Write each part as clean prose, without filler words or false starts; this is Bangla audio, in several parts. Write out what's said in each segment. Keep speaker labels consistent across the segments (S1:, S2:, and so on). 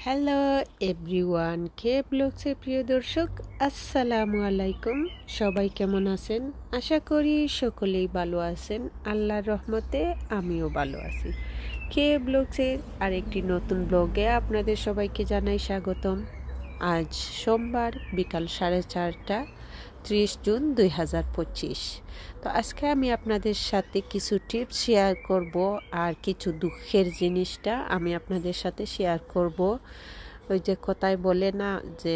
S1: হ্যালো এভরিওয়ান, কে ব্লগসের প্রিয় দর্শক, আসসালামু আলাইকুম। সবাই কেমন আছেন? আশা করি সকলেই ভালো আছেন। আল্লাহর রহমতে আমিও ভালো আছি। কে ব্লগসের আরেকটি নতুন ব্লগে আপনাদের সবাইকে জানাই স্বাগতম। আজ সোমবার বিকাল 4:30, 30 জুন 2025। তো আজকে আমি আপনাদের সাথে কিছু টিপস শেয়ার করব, আর কিছু দুঃখের জিনিসটা আমি আপনাদের সাথে শেয়ার করব। ওই যে কথায় বলে না যে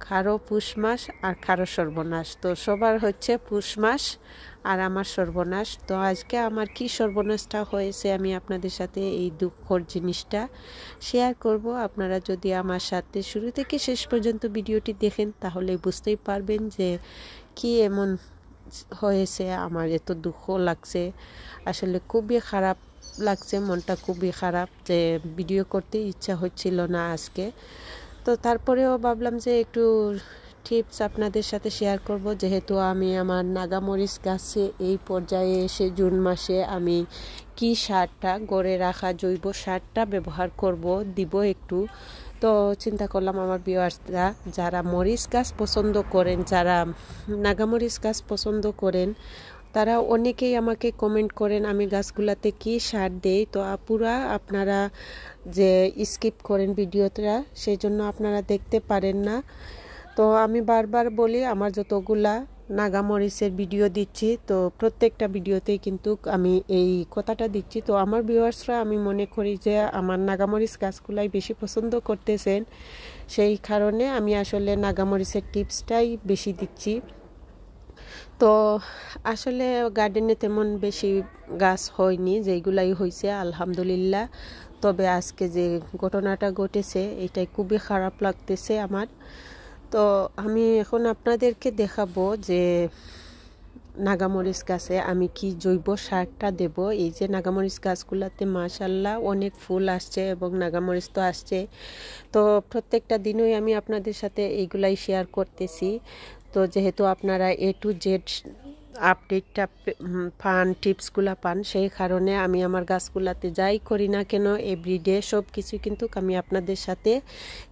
S1: কারো পুষ মাস আর কারো সর্বনাশ, তো সবার হচ্ছে পুষ মাস আর আমার সর্বনাশ। তো আজকে আমার কি সর্বনাশটা হয়েছে আমি আপনাদের সাথে এই দুঃখর জিনিসটা শেয়ার করব। আপনারা যদি আমার সাথে শুরু থেকে শেষ পর্যন্ত ভিডিওটি দেখেন তাহলে বুঝতেই পারবেন যে কি এমন হয়েছে, আমার এত দুঃখ লাগছে। আসলে খুবই খারাপ লাগছে, মনটা খুবই খারাপ, যে ভিডিও করতে ইচ্ছা হচ্ছিল না আজকে। তো তারপরেও ভাবলাম যে একটু টিপস আপনাদের সাথে শেয়ার করব, যেহেতু আমি আমার নাগামরিচ গাছে এই পর্যায়ে এসে জুন মাসে আমি কি সারটা, গড়ে রাখা জৈব সারটা ব্যবহার করব, দিব একটু। তো চিন্তা করলাম আমার ভিউয়ার্সরা যারা মরিচ গাছ পছন্দ করেন, যারা নাগামরিচ গাছ পছন্দ করেন, তারা অনেকেই আমাকে কমেন্ট করেন আমি গাছগুলাতে কি সার দেই। তো পুরা আপনারা যে স্কিপ করেন ভিডিওটা, সেই জন্য আপনারা দেখতে পারেন না। তো আমি বারবার বলি আমার যতগুলা নাগামরিচের ভিডিও দিচ্ছি, তো প্রত্যেকটা ভিডিওতেই কিন্তু আমি এই কথাটা দিচ্ছি। তো আমার ভিউয়ার্সরা আমি মনে করি যে আমার নাগামরিচ গাছগুলাই বেশি পছন্দ করতেছেন, সেই কারণে আমি আসলে নাগামরিচের টিপসটাই বেশি দিচ্ছি। তো আসলে গার্ডেনে তেমন বেশি গাছ হয়নি, যেইগুলাই হয়েছে আলহামদুলিল্লাহ। তবে আজকে যে ঘটনাটা ঘটেছে এটাই খুবই খারাপ লাগতেছে আমার। তো আমি এখন আপনাদেরকে দেখাবো যে নাগামরিচ গাছে আমি কি জৈব সারটা দেব। এই যে নাগামরিচ গাছগুলোতে মাশাআল্লাহ অনেক ফুল আসছে এবং নাগামরিচ তো আসছে। তো প্রত্যেকটা দিনই আমি আপনাদের সাথে এইগুলাই শেয়ার করতেছি। তো যেহেতু আপনারা A to Z আপডেটটা পান, টিপসগুলা পান, সেই কারণে আমি আমার গাছগুলাতে যাই করি না কেন এভরিডে সব কিছু কিন্তু আমি আপনাদের সাথে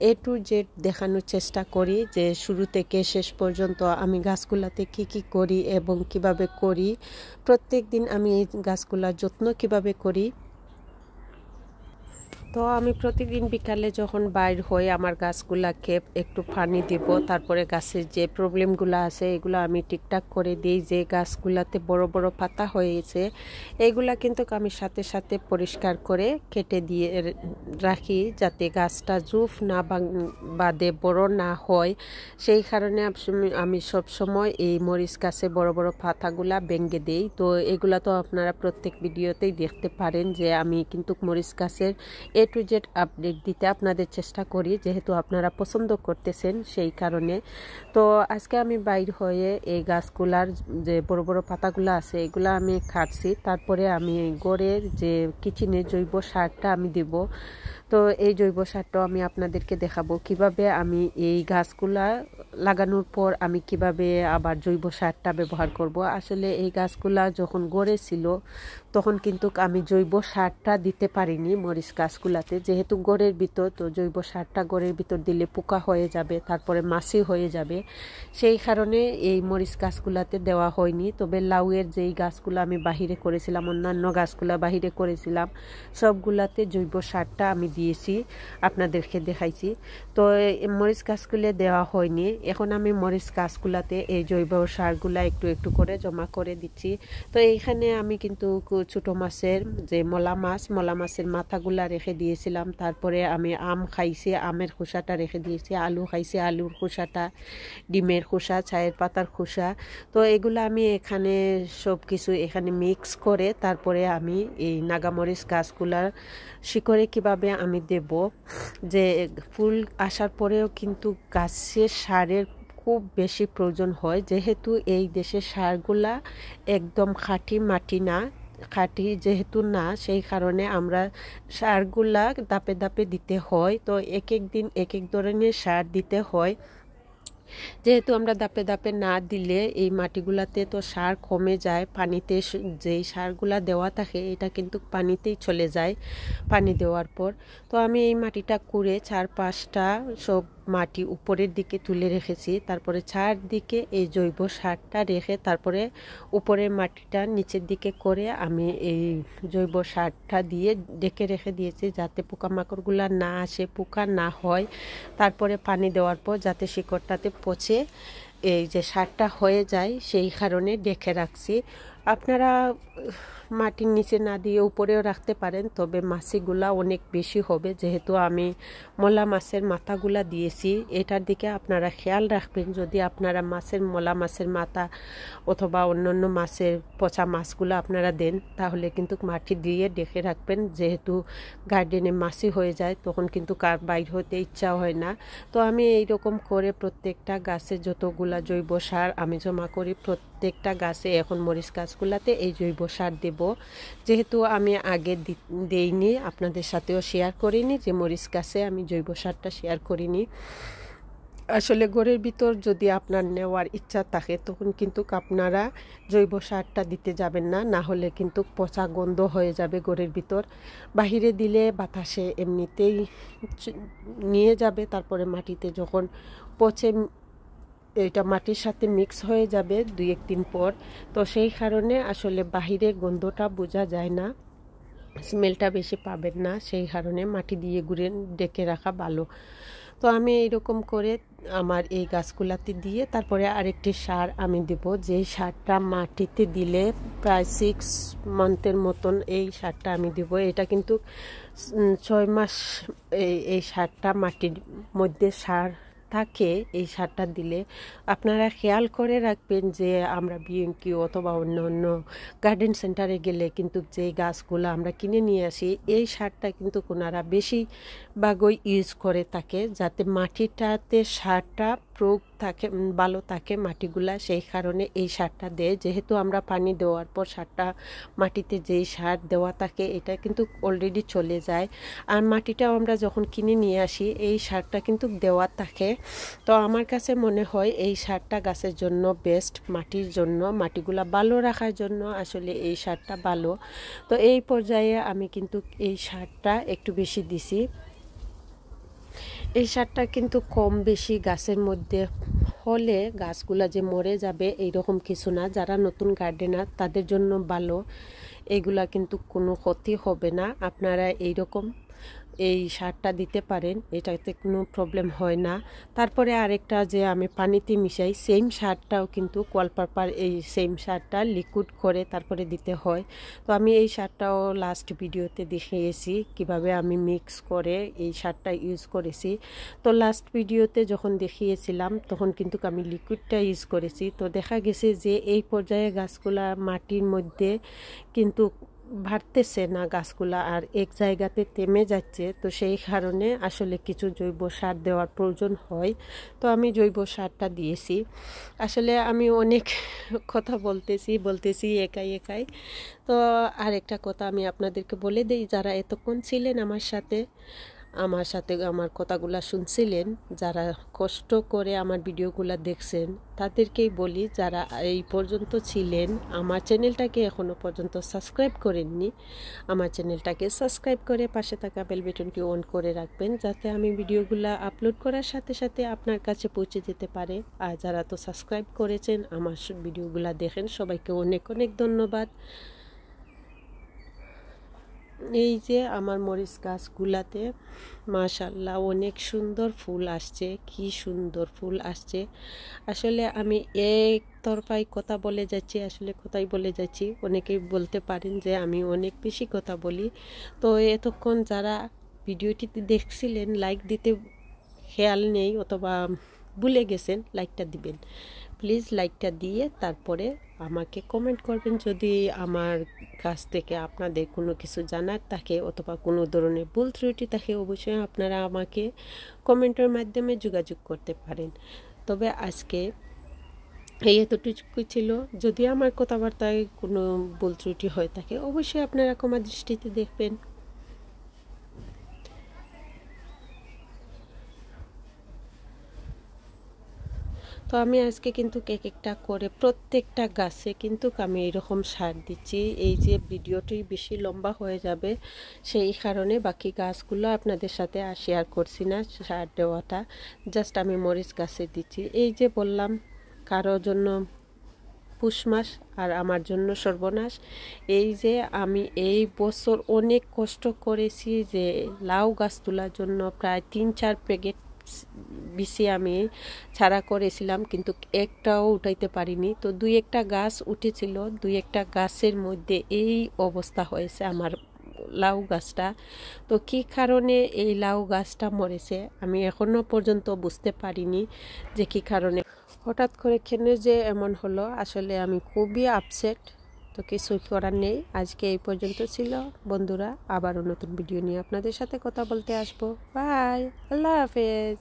S1: A to Z দেখানোর চেষ্টা করি, যে শুরু থেকে শেষ পর্যন্ত আমি গাছগুলাতে কি কি করি এবং কিভাবে করি। প্রত্যেক দিন আমি এই গাছগুলার যত্ন কিভাবে করি। তো আমি প্রতিদিন বিকালে যখন বাইর হই আমার গাছগুলাকে একটু পানি দিব, তারপরে গাছের যে প্রবলেমগুলো আছে এগুলো আমি ঠিকঠাক করে দিই। যে গাছগুলাতে বড় বড় পাতা হয়েছে এগুলা কিন্তু আমি সাথে সাথে পরিষ্কার করে কেটে দিয়ে রাখি, যাতে গাছটা জুফ না বাঁধে, বড় না হয়। সেই কারণে আমি সব সময় এই মরিচ গাছে বড় বড় পাতাগুলা ভেঙে দেই। তো এগুলা তো আপনারা প্রত্যেক ভিডিওতেই দেখতে পারেন যে আমি কিন্তু মরিচ গাছের A to Z আপডেট দিতে আপনাদের চেষ্টা করি, যেহেতু আপনারা পছন্দ করতেছেন সেই কারণে। তো আজকে আমি বাইর হয়ে এই গাছগুলার যে বড় বড় পাতাগুলো আছে এগুলো আমি কাটছি, তারপরে আমি গড়ের যে কিচেনের জৈব সারটা আমি দিব। তো এই জৈব সারটাও আমি আপনাদেরকে দেখাবো কিভাবে আমি এই গাছগুলা লাগানোর পর আমি কিভাবে আবার জৈব সারটা ব্যবহার করব। আসলে এই গাছগুলা যখন গড়ে ছিল তখন কিন্তু আমি জৈব সারটা দিতে পারিনি মরিচ গাছগুলাতে, যেহেতু গড়ের ভিতর, তো জৈব সারটা গড়ের ভিতর দিলে পোকা হয়ে যাবে, তারপরে মাছি হয়ে যাবে, সেই কারণে এই মরিচ গাছগুলাতে দেওয়া হয়নি। তবে লাউয়ের যেই গাছগুলো আমি বাহিরে করেছিলাম, অন্যান্য গাছগুলা বাহিরে করেছিলাম, সবগুলাতে জৈব সারটা আমি দিয়েছি, আপনাদেরকে দেখাইছি। তো মরিচ গাছগুলো দেওয়া হয়নি। এখন আমি মরিচ গাছগুলাতে এই জৈব সারগুলা একটু একটু করে জমা করে দিচ্ছি। তো এইখানে আমি কিন্তু ছোট মাছের যে মলা মাছের মাথাগুলা রেখে দিয়েছিলাম, তারপরে আমি আম খাইছি, আমের খোসাটা রেখে দিয়েছি, আলু খাইছি, আলুর খোসাটা, ডিমের খোসা, চায়ের পাতার খোসা। তো এগুলো আমি এখানে সব কিছু এখানে মিক্স করে তারপরে আমি এই নাগামরিচ গাছগুলার শিকড়ে কিভাবে আমি দেব। যে ফুল আসার পরেও কিন্তু গাছের সারের খুব বেশি প্রয়োজন হয়, যেহেতু এই দেশের সারগুলা একদম খাঁটি মাটি না, খাঁটি যেহেতু না, সেই কারণে আমরা সারগুলা ধাপে ধাপে দিতে হয়। তো এক এক দিন এক এক ধরনের সার দিতে হয়। যেহেতু আমরা ধাপে ধাপে না দিলে এই মাটিগুলাতে তো সার কমে যায়, পানিতে যেই সারগুলা দেওয়া থাকে এটা কিন্তু পানিতেই চলে যায় পানি দেওয়ার পর। তো আমি এই মাটিটা কুড়ে 4-5টা সব মাটি উপরের দিকে তুলে রেখেছি, তারপরে চারদিকে এই জৈব সারটা রেখে তারপরে উপরের মাটিটা নিচের দিকে করে আমি এই জৈব সারটা দিয়ে ঢেকে রেখে দিয়েছি যাতে পোকামাকড়গুলো না আসে, পোকা না হয়। তারপরে পানি দেওয়ার পর যাতে শিকড়টাতে পচে এই যে সারটা হয়ে যায় সেই কারণে ঢেকে রাখছি। আপনারা মাটির নিচে না দিয়ে উপরেও রাখতে পারেন, তবে মাছিগুলা অনেক বেশি হবে যেহেতু আমি মলা মাছের মাথাগুলা দিয়েছি। এটার দিকে আপনারা খেয়াল রাখবেন, যদি আপনারা মলা মাছের মাথা অথবা অন্যান্য মাছের পচা মাছগুলো আপনারা দেন তাহলে কিন্তু মাটি দিয়ে ঢেকে রাখবেন, যেহেতু গার্ডেনে মাছি হয়ে যায় তখন কিন্তু কার বাইর হতে ইচ্ছা হয় না। তো আমি এইরকম করে প্রত্যেকটা গাছে যতগুলা জৈব সার আমি জমা করি প্রত্যেকটা গাছে এখন মরিচ গাছগুলাতে এই জৈব সার দেব। যেহেতু আমি আগে দেইনি, আপনাদের সাথেও শেয়ার করিনি যে মরিচ গাছে আমি জৈব সারটা শেয়ার করিনি। আসলে ঘরের ভিতর যদি আপনার নেওয়ার ইচ্ছা থাকে তখন কিন্তু আপনারা জৈব সারটা দিতে যাবেন না, না হলে কিন্তু পচা গন্ধ হয়ে যাবে ঘরের ভিতর। বাহিরে দিলে বাতাসে এমনিতেই নিয়ে যাবে, তারপরে মাটিতে যখন পচে এটা মাটির সাথে মিক্স হয়ে যাবে 2-1 দিন পর, তো সেই কারণে আসলে বাহিরে গন্ধটা বোঝা যায় না, স্মেলটা বেশি পাবেন না, সেই কারণে মাটি দিয়ে ঘুরে ডেকে রাখা ভালো। তো আমি এইরকম করে আমার এই গাছগুলাতে দিয়ে তারপরে আরেকটি সার আমি দেব, যেই সারটা মাটিতে দিলে প্রায় 6 মান্থের মতন এই সারটা আমি দেব। এটা কিন্তু 6 মাস এই সারটা মাটির মধ্যে সার থাকে। এই সারটা দিলে আপনারা খেয়াল করে রাখবেন যে আমরা বিএনকিউ অথবা অন্য অন্য গার্ডেন সেন্টারে গেলে কিন্তু যে গাছগুলো আমরা কিনে নিয়ে আসি এই সারটা কিন্তু ওনারা বেশিরভাগই ইউজ করে থাকে যাতে মাটিটাতে সারটা প্রয়োগ থাকে, ভালো থাকে মাটিগুলা, সেই কারণে এই সারটা দেয়। যেহেতু আমরা পানি দেওয়ার পর সারটা মাটিতে যেই সার দেওয়া থাকে এটা কিন্তু অলরেডি চলে যায়, আর মাটিটাও আমরা যখন কিনে নিয়ে আসি এই সারটা কিন্তু দেওয়া থাকে। তো আমার কাছে মনে হয় এই সারটা গাছের জন্য বেস্ট, মাটির জন্য, মাটিগুলা ভালো রাখার জন্য আসলে এই সারটা ভালো। তো এই পর্যায়ে আমি কিন্তু এই সারটা একটু বেশি দিছি। এই সারটা কিন্তু কম বেশি গাছের মধ্যে হলে গাছগুলা যে মরে যাবে এইরকম কিছু না, যারা নতুন গার্ডেনার তাদের জন্য ভালো, এগুলা কিন্তু কোনো ক্ষতি হবে না। আপনারা এইরকম এই সারটা দিতে পারেন, এটাতে কোনো প্রবলেম হয় না। তারপরে আরেকটা যে আমি পানিতে মিশাই সেম সারটাও কিন্তু ওয়ালপেপার, এই সেম সারটা লিকুইড করে তারপরে দিতে হয়। তো আমি এই সারটাও লাস্ট ভিডিওতে দেখিয়েছি কিভাবে আমি মিক্স করে এই সারটা ইউজ করেছি। তো লাস্ট ভিডিওতে যখন দেখিয়েছিলাম তখন কিন্তু আমি লিকুইডটা ইউজ করেছি। তো দেখা গেছে যে এই পর্যায়ে গাছগুলা মাটির মধ্যে কিন্তু বাড়তেছে না, গাছগুলা আর এক জায়গাতে থেমে যাচ্ছে। তো সেই কারণে আসলে কিছু জৈব সার দেওয়ার প্রয়োজন হয়। তো আমি জৈব সারটা দিয়েছি। আসলে আমি অনেক কথা বলতেছি একাই। তো আরেকটা কথা আমি আপনাদেরকে বলে দিই, যারা এতক্ষণ ছিলেন আমার সাথে আমার কথাগুলা শুনছিলেন, যারা কষ্ট করে আমার ভিডিওগুলো দেখছেন তাদেরকেই বলি, যারা এই পর্যন্ত ছিলেন আমার চ্যানেলটাকে এখনও পর্যন্ত সাবস্ক্রাইব করেননি আমার চ্যানেলটাকে সাবস্ক্রাইব করে পাশে থাকা বেল বাটনটি অন করে রাখবেন যাতে আমি ভিডিওগুলো আপলোড করার সাথে সাথে আপনার কাছে পৌঁছে যেতে পারে। আর যারা তো সাবস্ক্রাইব করেছেন আমার ভিডিওগুলো দেখেন সবাইকে অনেক অনেক ধন্যবাদ। এই যে আমার মরিচ গাছগুলাতে মাশাআল্লাহ অনেক সুন্দর ফুল আসছে, কি সুন্দর ফুল আসছে। আসলে আমি একতরফায় কথা বলে যাচ্ছি, আসলে কথাই বলে যাচ্ছি। অনেকেই বলতে পারেন যে আমি অনেক বেশি কথা বলি। তো এতক্ষণ যারা ভিডিওটিতে দেখছিলেন লাইক দিতে খেয়াল নেই অথবা ভুলে গেছেন, লাইকটা দিবেন প্লিজ। লাইকটা দিয়ে তারপরে আমাকে কমেন্ট করবেন যদি আমার কাছ থেকে আপনাদের কোনো কিছু জানার থাকে অথবা কোনো ধরনের ভুল ত্রুটি থাকে, অবশ্যই আপনারা আমাকে কমেন্টের মাধ্যমে যোগাযোগ করতে পারেন। তবে আজকে এই এতটুকু ছিল, যদি আমার কথাবার্তায় কোনো ভুল ত্রুটি হয়ে থাকে অবশ্যই আপনারা ক্ষমা দৃষ্টিতে দেখবেন। তো আমি আজকে কিন্তু একটা করে প্রত্যেকটা গাছে কিন্তু আমি এরকম সার দিচ্ছি। এই যে ভিডিওটি বেশি লম্বা হয়ে যাবে, সেই কারণে বাকি গাছগুলো আপনাদের সাথে শেয়ার করছি না সার দেওয়াটা। জাস্ট আমি মরিচ গাছে দিচ্ছি। এই যে বললাম কারোর জন্য পুষ মাস আর আমার জন্য সর্বনাশ। এই যে আমি এই বছর অনেক কষ্ট করেছি যে লাউ গাছ তোলার জন্য প্রায় 3-4 প্যাকেট বিচি আমি ছাড়া করেছিলাম, কিন্তু একটাও উঠাইতে পারিনি। তো 2-1টা গাছ উঠেছিল, 2-1টা গাছের মধ্যে এই অবস্থা হয়েছে আমার লাউ গাছটা। তো কী কারণে এই লাউ গাছটা মরেছে আমি এখনো পর্যন্ত বুঝতে পারিনি যে কী কারণে হঠাৎ করে কেন যে এমন হলো। আসলে আমি খুবই আপসেট। তো কিছু করার নেই। আজকে এই পর্যন্ত ছিল বন্ধুরা, আবারও নতুন ভিডিও নিয়ে আপনাদের সাথে কথা বলতে আসবো। বাই, আল্লাহ হাফেজ।